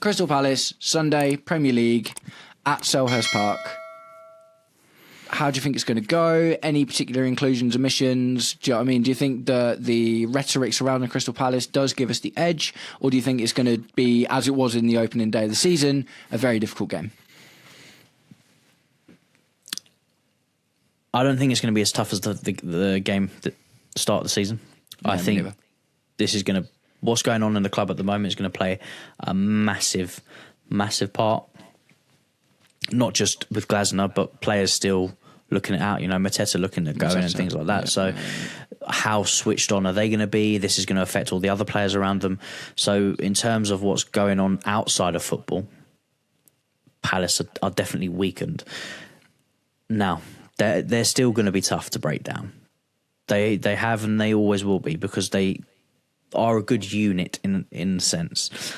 Crystal Palace, Sunday, Premier League, at Selhurst Park. How do you think it's going to go? Any particular inclusions, omissions? Do you know what I mean? Do you think the rhetoric surrounding Crystal Palace does give us the edge? Or do you think it's going to be, as it was in the opening day of the season, a very difficult game? I don't think it's going to be as tough as the game at the start of the season. Yeah, I think this is going to... What's going on in the club at the moment is going to play a massive, massive part. Not just with Glasner, but players still looking it out. You know, Mateta looking at going and things like that. So how switched on are they going to be? This is going to affect all the other players around them. So in terms of what's going on outside of football, Palace are definitely weakened. Now, they're still going to be tough to break down. They have and they always will be, because they are a good unit in a sense.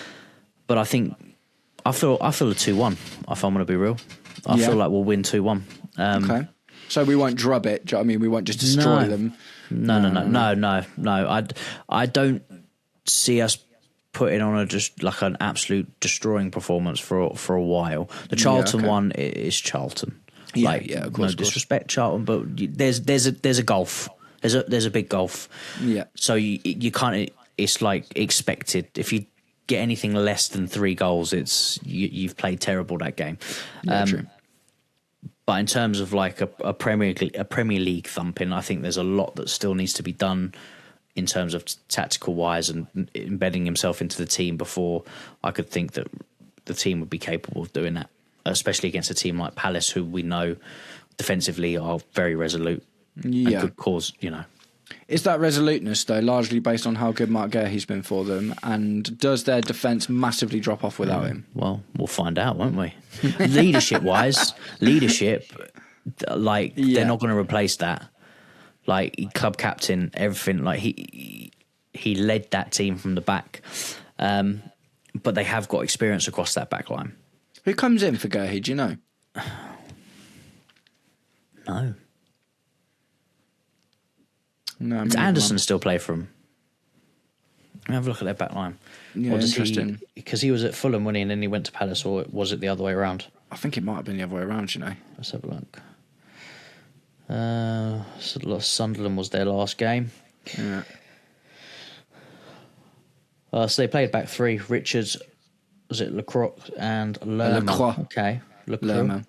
But I think I feel a 2-1, if I'm going to be real. I feel like we'll win 2-1. Okay. So we won't drub it, do you know what I mean? We won't just destroy them. No. I don't see us putting on an absolute destroying performance for a while. The Charlton one is Charlton. Of course. No disrespect, Charlton, but there's a gulf. There's a big gulf. Yeah. So you can't. It's like expected. If you get anything less than 3 goals, you've played terrible that game. True. But in terms of like a Premier League thumping, I think there's a lot that still needs to be done in terms of tactical wise and embedding himself into the team before I could think that the team would be capable of doing that, especially against a team like Palace, who we know defensively are very resolute and could cause, Is that resoluteness, though, largely based on how good Mark Guehi's been for them? And does their defence massively drop off without him? Well, we'll find out, won't we? Leadership-wise, they're not going to replace that. Like, club captain, everything. Like, he led that team from the back. But they have got experience across that back line. Who comes in for Guehi, do you know? No. No, does Anderson still play for him? Have a look at their back line. Yeah, interesting. Because he was at Fulham, wasn't he, and then he went to Palace, or was it the other way around? I think it might have been the other way around, Let's have a look. Sunderland was their last game. Yeah. So they played back 3. Richards, was it Lacroix and Lerma? Lacroix. Okay. Lacroix.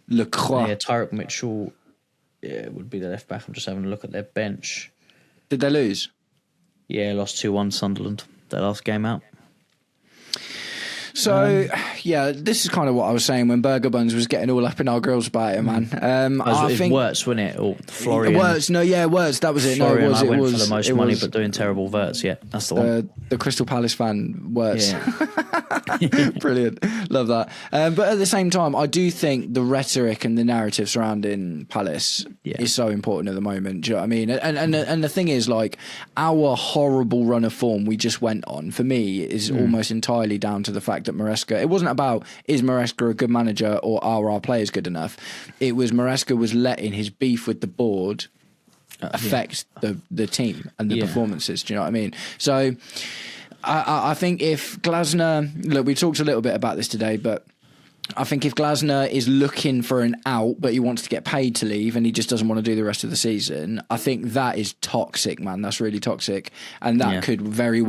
Yeah, Tyrick Mitchell... Yeah, it would be the left back. I'm just having a look at their bench. Did they lose? Yeah, lost 2-1 Sunderland, their last game out. So, this is kind of what I was saying when Burger Buns was getting all up in our grills about it, man. I think Wirtz, wasn't it? Or Florian. Wirtz, Wirtz, that was it. Florian, no, it was. I went it was for the most money, but doing terrible Wirtz, that's the one. The Crystal Palace fan, Wirtz. Yeah. Brilliant. Love that. But at the same time, I do think the rhetoric and the narrative surrounding Palace is so important at the moment. Do you know what I mean? And the thing is, like, our horrible run of form we just went on, for me, is almost entirely down to the fact that Maresca, it wasn't about, is Maresca a good manager or are our players good enough? It was Maresca was letting his beef with the board affect the team and the performances. Do you know what I mean? So I think if Glasner, look, we talked a little bit about this today, but I think if Glasner is looking for an out, but he wants to get paid to leave and he just doesn't want to do the rest of the season, I think that is toxic, man. That's really toxic. And that could very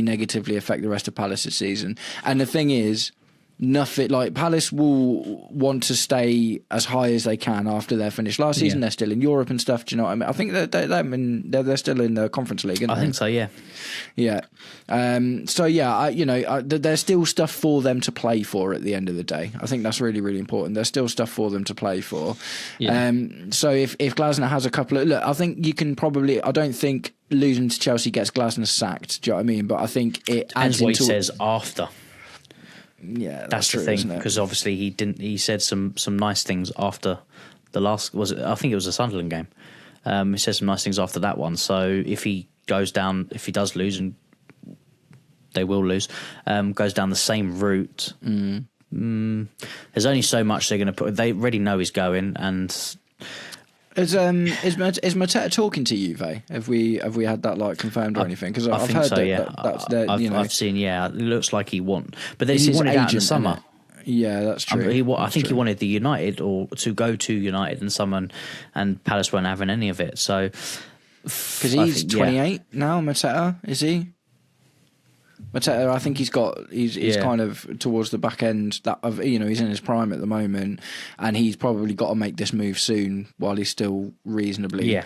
negatively affect the rest of Palace's season. And the thing is, nothing like Palace will want to stay as high as they can after they're finished last season. They're still in Europe and stuff. Do you know what I mean? I think they're still in the Conference League. I think so. Yeah. There's still stuff for them to play for at the end of the day. I think that's really, really important. There's still stuff for them to play for. Yeah. So if Glasner has a couple of I think you can probably. I don't think losing to Chelsea gets Glasner sacked. Do you know what I mean? But I think it adds what he says after. Yeah, that's true, the thing, because obviously he said some nice things after the last, I think it was a Sunderland game. He said some nice things after that one. So if he goes down, if he does lose, and they will lose, goes down the same route, there's only so much they're going to put. They already know he's going, and Is Mateta talking to Juve? Have we had that like confirmed or anything? Because I've heard that's their, I've seen. Yeah, it looks like he won, but then It's he his wanted out in the agent, summer. Yeah, that's true. I think he wanted the United or to go to United and Palace weren't having any of it. So because he's 28 now, Mateta, is he? Mateta, I think he's kind of towards the back end that of he's in his prime at the moment, and he's probably got to make this move soon while he's still reasonably. Yeah.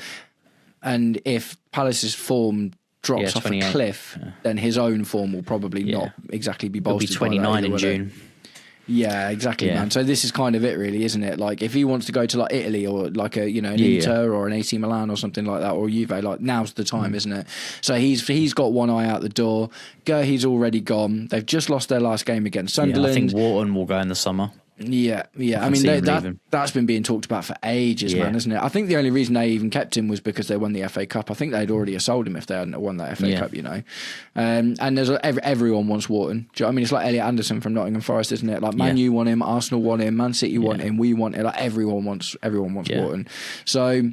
And if Palace's form drops off a cliff, then his own form will probably not exactly be bolstered. He'll be 29 in June. Yeah, exactly, man. So this is kind of it, really, isn't it? Like, if he wants to go to like Italy or like an Inter or an AC Milan or something like that, or Juve, like now's the time, isn't it? So he's got one eye out the door. He's already gone. They've just lost their last game against Sunderland. I think Wharton will go in the summer. Yeah. I mean, that's been being talked about for ages, man, isn't it? I think the only reason they even kept him was because they won the FA Cup. I think they'd already sold him if they hadn't won that FA Cup, And there's everyone wants Wharton. Do you know what I mean? It's like Elliot Anderson from Nottingham Forest, isn't it? Like Man U want him, Arsenal want him, Man City want him, we want it. Like everyone wants Wharton. So.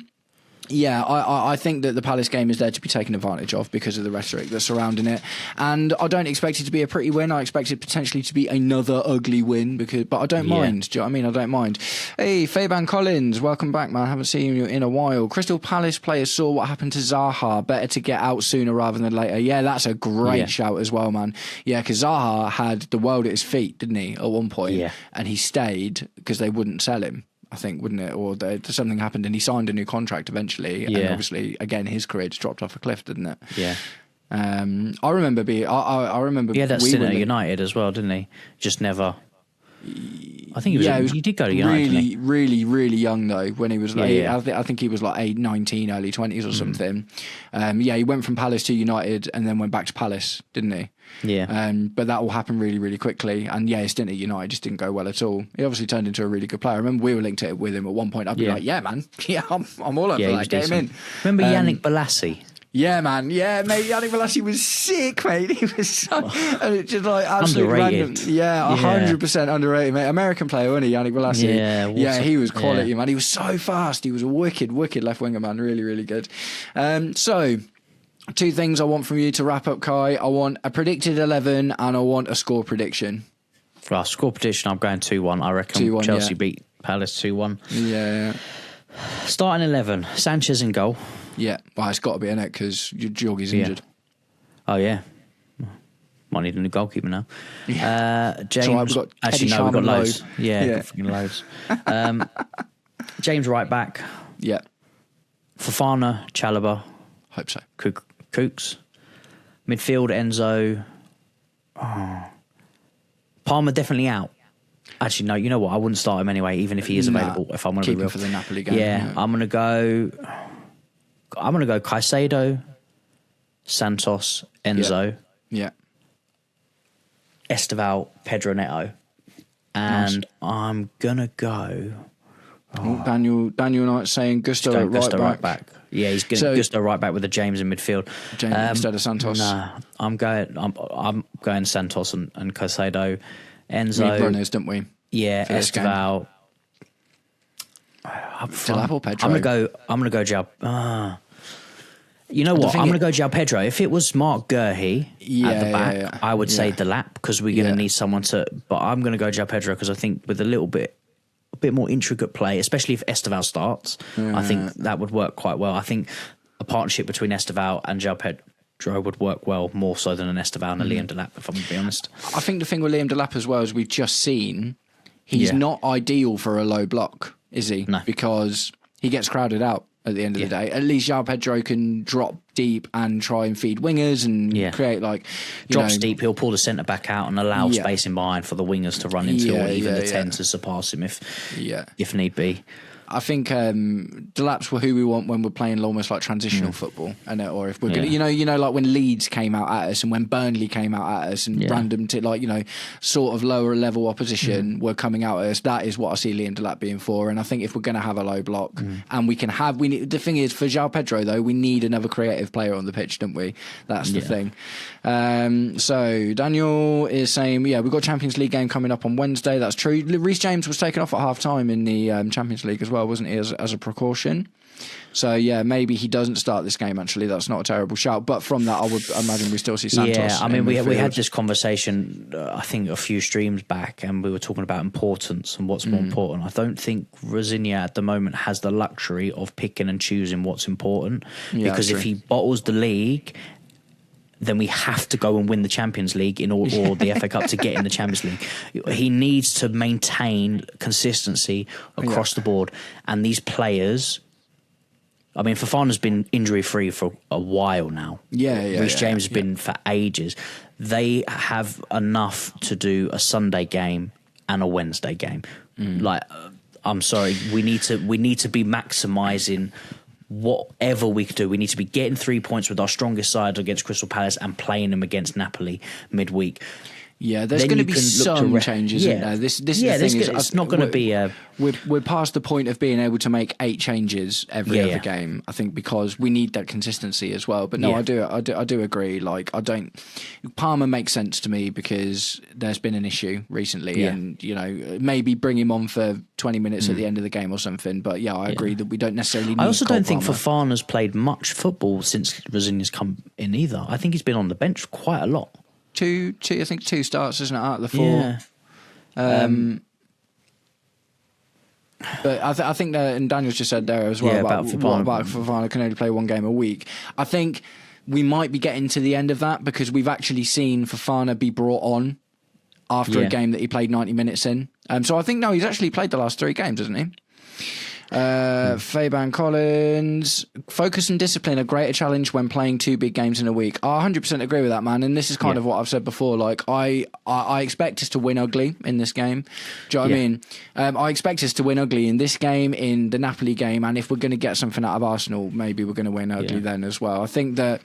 Yeah, I think that the Palace game is there to be taken advantage of because of the rhetoric that's surrounding it, and I don't expect it to be a pretty win. I expect it potentially to be another ugly win but I don't mind. Do you know what I mean? I don't mind. Hey, Fabian Collins, welcome back, man. Haven't seen you in a while. Crystal Palace players saw what happened to Zaha. Better to get out sooner rather than later. Yeah, that's a great shout as well, man. Yeah, because Zaha had the world at his feet, didn't he, at one point? Yeah, and he stayed because they wouldn't sell him. I think, wouldn't it? Or something happened and he signed a new contract eventually. Yeah. And obviously, again, his career just dropped off a cliff, didn't it? Yeah. I remember I remember. He had that stint at United as well, didn't he? Just never. I think he did go to United. Really young though. When he was like, I think he was like 19, early 20s or something. He went from Palace to United and then went back to Palace, didn't he? Yeah. But that all happened really quickly. And his stint at United just didn't go well at all. He obviously turned into a really good player. I remember we were linked with him at one point. I'd be like, yeah, man. Yeah, I'm all over that. Get him in. Remember Yannick Bolasie? Yeah, man. Yeah, mate. Yannick Bolasie was sick, mate. He was so, and it's just like absolutely random. Yeah, 100% underrated, mate. American player, wasn't he, Yannick Bolasie? Yeah, he was quality, man. He was so fast. He was a wicked left winger, man. Really good. So, two things I want from you to wrap up, Kai. I want a predicted 11 and I want a score prediction. Right, score prediction, I'm going 2-1. I reckon 2-1, Chelsea beat Palace 2-1. Yeah. Starting 11, Sanchez in goal. Yeah, well, it's got to be in it because Jorgi's injured. Oh, yeah. Might need a new goalkeeper now. Yeah. James. So we've got loads. Yeah. Loads. James right back. Yeah. Fofana, Chalobah. Hope so. Cooks. Midfield, Enzo. Palmer definitely out. Actually, no, you know what? I wouldn't start him anyway, even if he is available. If I'm going to be real for the Napoli game. Yeah, I'm going to go Caicedo, Santos, Enzo. Yeah. Esteval, Pedro Neto. And I'm going to go... Daniel Knight saying Gusto right back. Yeah, he's going Gusto right back with the James in midfield. James instead of Santos. No, I'm going Santos and Caicedo. Enzo. We Brunos, didn't we? Yeah, Esteval. Delap or Pedro? I'm gonna go João. You know what? I'm going to go João Pedro. If it was Mark Gurhey at the back, I would say Delap because we're going to need someone to. But I'm going to go João Pedro because I think with a bit more intricate play, especially if Esteval starts, I think that would work quite well. I think a partnership between Esteval and João Pedro would work well, more so than an Esteval and a Liam Delap, if I'm going to be honest. I think the thing with Liam Delap as well, as we've just seen, he's not ideal for a low block, is he? No. Because he gets crowded out at the end of the day. At least João Pedro can drop deep and try and feed wingers and create drops deep. He'll pull the centre back out and allow space in behind for the wingers to run into, or even the 10 to surpass him if need be. I think Delap's who we want when we're playing almost like transitional football, or if we're gonna, like when Leeds came out at us and when Burnley came out at us and random sort of lower level opposition were coming out at us. That is what I see Liam Delap being for, and I think if we're going to have a low block and the thing is for João Pedro though, we need another creative player on the pitch, don't we? That's the thing. So Daniel is saying, we've got Champions League game coming up on Wednesday. That's true. Reece James was taken off at half time in the Champions League as well, wasn't he, as a precaution? So yeah, maybe he doesn't start this game. Actually, that's not a terrible shout. But from that, I would imagine we still see Santos. Yeah, I mean, we had this conversation, I think, a few streams back, and we were talking about importance and what's more important. I don't think Rosinia at the moment has the luxury of picking and choosing what's important, because if he bottles the league, then we have to go and win the Champions League or the FA Cup to get in the Champions League. He needs to maintain consistency across the board, and these players. I mean, Fofana's been injury-free for a while now. Reece James has been for ages. They have enough to do a Sunday game and a Wednesday game. Like, I'm sorry, we need to be maximising whatever we could do. We need to be getting 3 points with our strongest side against Crystal Palace and playing them against Napoli midweek. Yeah, there's going to be some changes in there. This is the thing is, it's not going to be a. We're past the point of being able to make 8 changes every other game. I think because we need that consistency as well. But no, I do agree. Like, I don't. Palmer makes sense to me because there's been an issue recently, and maybe bring him on for 20 minutes at the end of the game or something. But yeah, I agree that we don't necessarily. Need I also don't think Palmer. Fofana's played much football since Rosinia's come in either. I think he's been on the bench quite a lot. I think 2 starts, isn't it, out of the 4? Yeah. But I think that, and Daniel's just said there as well about Fofana can only play 1 game a week. I think we might be getting to the end of that because we've actually seen Fofana be brought on after a game that he played 90 minutes in. So I think, no, he's actually played the last 3 games, hasn't he? Fabian Collins, focus and discipline, a greater challenge when playing 2 big games in a week. I 100% agree with that, man. And this is kind of what I've said before. Like, I expect us to win ugly in this game. Do you know what I mean? I expect us to win ugly in this game, in the Napoli game, and if we're going to get something out of Arsenal, maybe we're going to win ugly then as well. I think that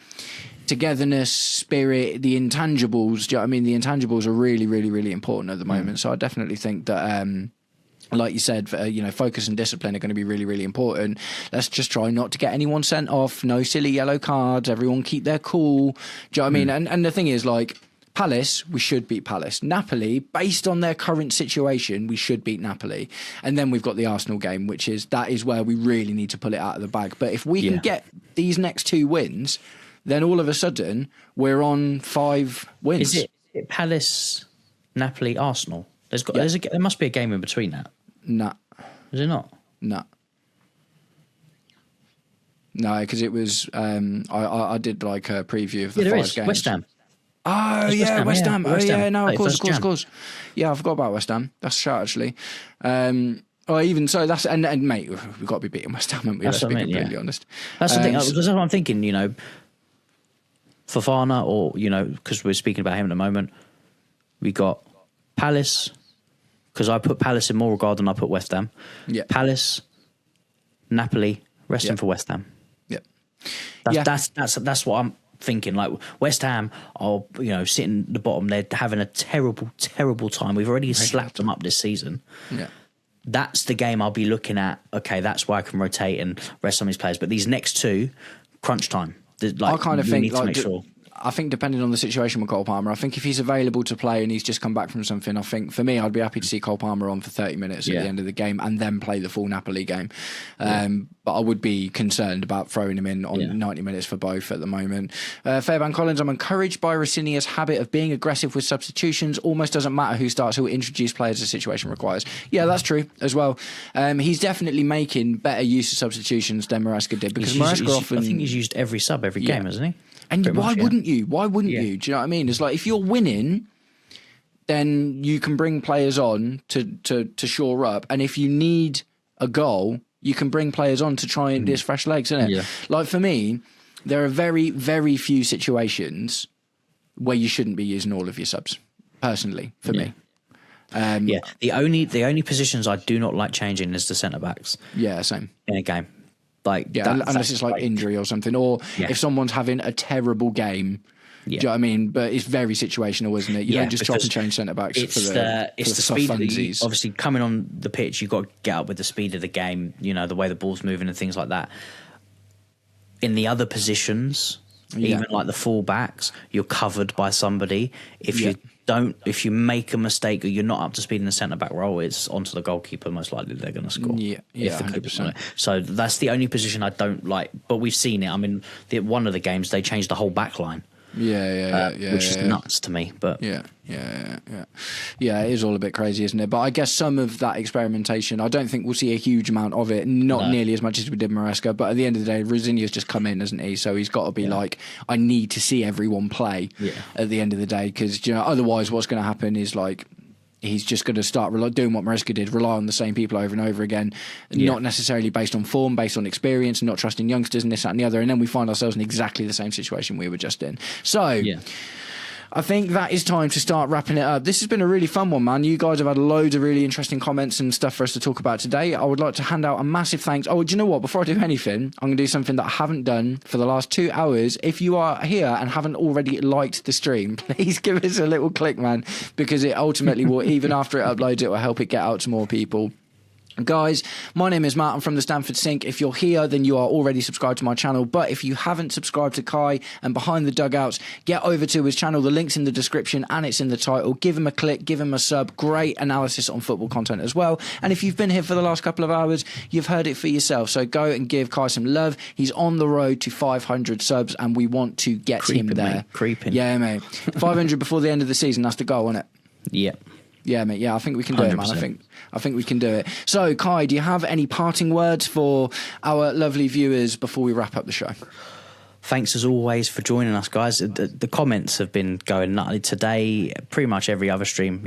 togetherness, spirit, the intangibles, do you know what I mean? The intangibles are really, really, really important at the moment. So I definitely think that like you said, focus and discipline are going to be really, really important. Let's just try not to get anyone sent off. No silly yellow cards. Everyone keep their cool. Do you know what I mean? And the thing is, like, Palace, we should beat Palace. Napoli, based on their current situation, we should beat Napoli. And then we've got the Arsenal game, that is where we really need to pull it out of the bag. But if we can get these next 2 wins, then all of a sudden we're on 5 wins. Is it Palace, Napoli, Arsenal? There must be a game in between that. Nah. Is it not? Nah. No, because it was. I did like a preview of the 5 games. West Ham. Oh yeah, West Ham. Oh yeah, no, of course. Yeah, I forgot about West Ham. That's a shout actually. Or even so, that's and mate, we've got to be beating West Ham, haven't we? Let's be completely honest. That's the thing. That's what I'm thinking. Fofana, or because we're speaking about him at the moment, we got Palace. Because I put Palace in more regard than I put West Ham. Yeah. Palace, Napoli, rest him for West Ham. Yeah. That's what I'm thinking. Like, West Ham are, sitting at the bottom. They're having a terrible, terrible time. We've already slapped them up this season. Yeah. That's the game I'll be looking at. Okay, that's why I can rotate and rest some of these players. But these next 2, crunch time. I kind of think, like, I think depending on the situation with Cole Palmer, I think if he's available to play and he's just come back from something, I think for me, I'd be happy to see Cole Palmer on for 30 minutes at the end of the game and then play the full Napoli game. But I would be concerned about throwing him in on 90 minutes for both at the moment. Fabian Collins, I'm encouraged by Rossinia's habit of being aggressive with substitutions. Almost doesn't matter who starts, he'll introduce players as the situation requires. Yeah, that's true as well. He's definitely making better use of substitutions than Maresca did, because Maresca often... I think he's used every sub every game, hasn't he? And why wouldn't you? Why wouldn't you? Do you know what I mean? It's like, if you're winning, then you can bring players on to shore up. And if you need a goal, you can bring players on to try and there's fresh legs, isn't it? Yeah. Like, for me, there are very, very few situations where you shouldn't be using all of your subs, personally, for me. The only positions I do not like changing is the centre-backs. Yeah, same. In a game. Like, unless it's like injury or something, or if someone's having a terrible game. Do you know what I mean? But it's very situational, isn't it? You don't just chop and change centre backs for the speed. Funsies. Obviously, coming on the pitch, you've got to get up with the speed of the game. The way the ball's moving and things like that. In the other positions, Even like the full backs, you're covered by somebody. If you make a mistake or you're not up to speed in the centre back role, it's onto the goalkeeper. Most likely they're going to score. Yeah, 100%. So that's the only position I don't like. But we've seen it. I mean, one of the games they changed the whole back line. Which is nuts to me. But yeah, it is all a bit crazy, isn't it? But I guess some of that experimentation, I don't think we'll see a huge amount of it, not nearly as much as we did Maresca. But at the end of the day, Rosinia's just come in, hasn't he? So he's got to be like, I need to see everyone play at the end of the day, because otherwise, what's going to happen is like, he's just going to start doing what Maresca did, rely on the same people over and over again, not necessarily based on form, based on experience, and not trusting youngsters and this, that and the other. And then we find ourselves in exactly the same situation we were just in. So I think that is time to start wrapping it up. This has been a really fun one, man. You guys have had loads of really interesting comments and stuff for us to talk about today. I would like to hand out a massive thanks. Oh, do you know what? Before I do anything, I'm going to do something that I haven't done for the last 2 hours. If you are here and haven't already liked the stream, please give us a little click, man, because it ultimately will, even after it uploads, it will help it get out to more people. Guys, my name is Matt. I'm from the Stamford Sink. If you're here, then you are already subscribed to my channel. But if you haven't subscribed to Kai and Behind the Dugouts, get over to his channel. The link's in the description and it's in the title. Give him a click, give him a sub. Great analysis on football content as well. And if you've been here for the last couple of hours, you've heard it for yourself. So go and give Kai some love. He's on the road to 500 subs and we want to get him there. Mate. Creeping. Yeah, mate. 500 before the end of the season. That's the goal, isn't it? Yeah. Yeah, mate. Yeah, I think we can do 100%. It, man. I think we can do it. So, Kai, do you have any parting words for our lovely viewers before we wrap up the show? Thanks as always for joining us, guys. The comments have been going nutty today. Pretty much every other stream,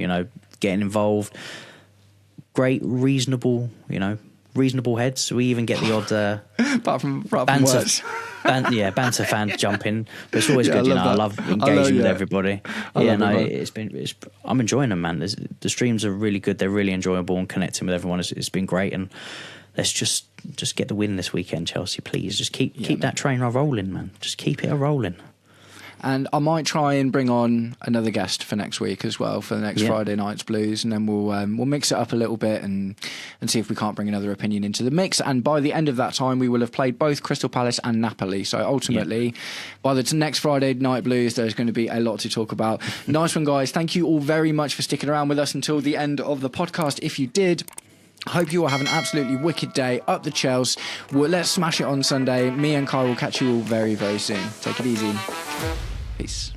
getting involved. Great, reasonable heads. We even get the odd apart from words. Banter fan jumping. But it's always good, I love engaging with everybody. I'm enjoying them, man. The streams are really good. They're really enjoyable, and connecting with everyone it's been great. And let's just get the win this weekend, Chelsea. Please, just keep that train rolling, man. Just keep it rolling. And I might try and bring on another guest for next week as well, for the next Friday Night's Blues, and then we'll mix it up a little bit and see if we can't bring another opinion into the mix. And by the end of that time, we will have played both Crystal Palace and Napoli. So ultimately, by the next Friday Night Blues, there's going to be a lot to talk about. Nice one, guys. Thank you all very much for sticking around with us until the end of the podcast. If you did, hope you all have an absolutely wicked day. Up the Chelsea. Let's smash it on Sunday. Me and Kai will catch you all very, very soon. Take it easy. Peace.